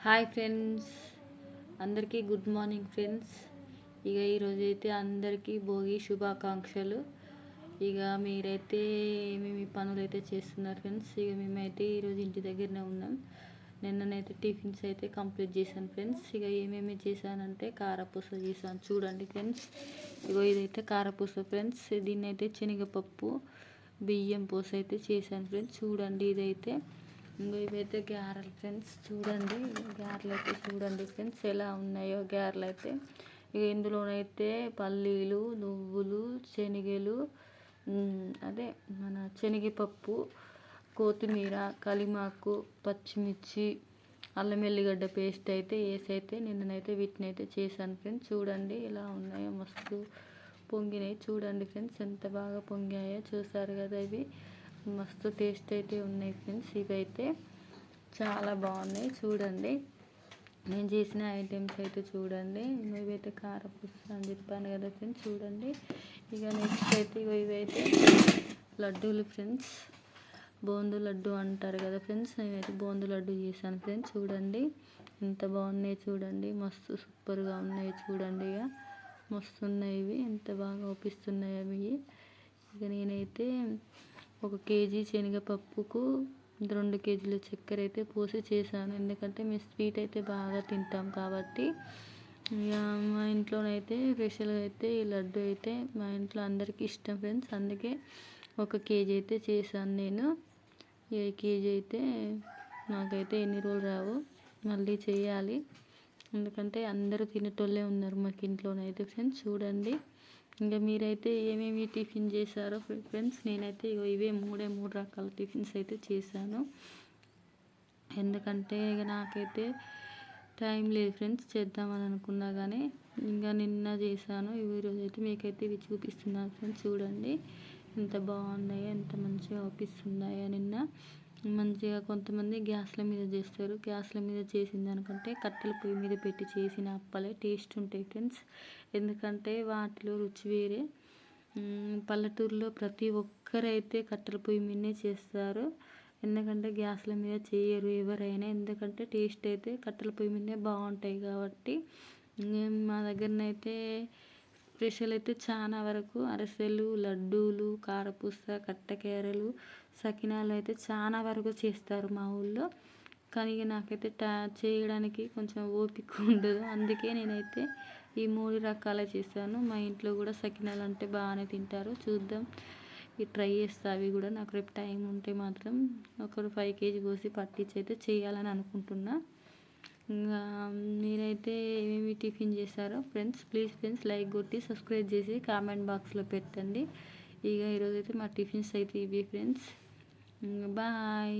Hi friends, అందరికీ good morning friends. ఈరోజైతే అందరికీ భోగి శుభాకాంక్షలు. మీరైతే ఏమేమి పనులు అయితే చేస్తున్నారు ఫ్రెండ్స్. మేమైతే ఈరోజు ఇంటి దగ్గరనే ఉన్నాం. నిన్ననైతే టిఫిన్స్ అయితే కంప్లీట్ చేశాను ఫ్రెండ్స్. ఏమేమి చేశానంటే కారపూస చేశాను చూడండి ఫ్రెండ్స్. ఇదైతే కారపూస ఫ్రెండ్స్. దీన్ని అయితే శనగపప్పు బియ్యం పూస అయితే చేశాను ఫ్రెండ్స్. చూడండి ఇదైతే ఇవైతే గారెలు ఫ్రెండ్స్. చూడండి గారెలు అయితే చూడండి ఫ్రెండ్స్ ఎలా ఉన్నాయో గారెలు అయితే. ఇందులోనైతే పల్లీలు, నువ్వులు, శనగలు, అదే మన శనగపప్పు, కొత్తిమీర, కలిమాకు, పచ్చిమిర్చి, అల్లం వెల్లిగడ్డ పేస్ట్ అయితే వేసి నిన్ననైతే వీటిని అయితే చేశాను ఫ్రెండ్స్. చూడండి ఎలా ఉన్నాయో మస్తు పొంగినాయి. చూడండి ఫ్రెండ్స్ ఎంత బాగా పొంగాయో చూసారు కదా. ఇవి మస్తు టేస్ట్ అయితే ఉన్నాయి ఫ్రెండ్స్. ఇవైతే చాలా బాగున్నాయి. చూడండి నేను చేసిన ఐటమ్స్ అయితే చూడండి. ఇవైతే కారపూస అని చెప్పాను కదా ఫ్రెండ్స్. చూడండి నెక్స్ట్ అయితే ఇవైతే లడ్డూలు ఫ్రెండ్స్. బూందు లడ్డు అంటారు కదా ఫ్రెండ్స్. నేనైతే బూందు లడ్డు చేశాను ఫ్రెండ్స్. చూడండి ఎంత బాగున్నాయి. చూడండి మస్తు సూపర్గా ఉన్నాయి. చూడండి మస్తు ఉన్నాయి. ఇవి ఎంత బాగా ఓపిస్తున్నాయి అవి. నేనైతే 1 కేజీ శనగపప్పుకు 2 కేజీల చక్కెర అయితే పోసి చేశాను. ఎందుకంటే మేము స్వీట్ అయితే బాగా తింటాం కాబట్టి. మా ఇంట్లోనైతే స్పెషల్గా అయితే ఈ లడ్డు అయితే మా ఇంట్లో అందరికీ ఇష్టం ఫ్రెండ్స్. అందుకే 1 కేజీ అయితే చేశాను నేను. ఈ కేజీ అయితే నాకైతే ఎన్ని రోజులు రావు, మళ్ళీ చేయాలి. ఎందుకంటే అందరూ తినేటోళ్ళే ఉన్నారు మాకు ఇంట్లోనైతే ఫ్రెండ్స్. చూడండి మీరైతే ఏమేమి టిఫిన్ చేశారో ఫ్రెండ్స్. నేనైతే ఇవే 3 రకాల టిఫిన్స్ అయితే చేశాను. ఎందుకంటే నాకైతే టైం లేదు ఫ్రెండ్స్, చేద్దామని అనుకున్నా కానీ నిన్న చేశాను. ఈరోజు అయితే మీకైతే ఇవి చూపిస్తున్నాను ఫ్రెండ్స్. చూడండి ఎంత బాగున్నాయో, ఎంత మంచిగా అవుపిస్తున్నాయో. నిన్న మంచిగా కొంతమంది గ్యాస్ల మీద చేస్తారు. గ్యాస్ల మీద చేసిన దానికంటే కట్టెల పొయ్యి మీద పెట్టి చేసిన అప్పలే టేస్ట్ ఉంటాయి ఫ్రెండ్స్. ఎందుకంటే వాటిలో రుచి వేరే. పల్లెటూరులో ప్రతి ఒక్కరైతే కట్టెల పొయ్యి మీదనే చేస్తారు. ఎందుకంటే గ్యాస్ల మీద చేయరు ఎవరైనా. ఎందుకంటే టేస్ట్ అయితే కట్టెల పొయ్యి మీదనే బాగుంటాయి కాబట్టి. మా దగ్గరనైతే స్పెషల్ అయితే చాలా వరకు అరిసెలు, లడ్డూలు, కారపూస, కట్టెకేరలు, సకినాలు అయితే చాలా వరకు చేస్తారు మా ఊళ్ళో. కానీ నాకైతే చేయడానికి కొంచెం ఓపిక ఉండదు. అందుకే నేనైతే ఈ 3 రకాలు చేశాను. మా ఇంట్లో కూడా సకినాలు అంటే బాగానే తింటారు. చూద్దాం, ట్రై చేస్తా. అవి కూడా నాకు రేపు టైం ఉంటే మాత్రం ఒక 5 కేజీ పోసి పట్టించి అయితే చేయాలని అనుకుంటున్నా. మీరైతే ఏమేమి టిఫిన్ చేశారో ఫ్రెండ్స్ ప్లీజ్ ఫ్రెండ్స్ లైక్ కొట్టి సబ్స్క్రైబ్ చేసి కామెంట్ బాక్స్లో పెట్టండి. ఈరోజైతే మా టిఫిన్స్ అయితే ఇవి ఫ్రెండ్స్. బాయ్.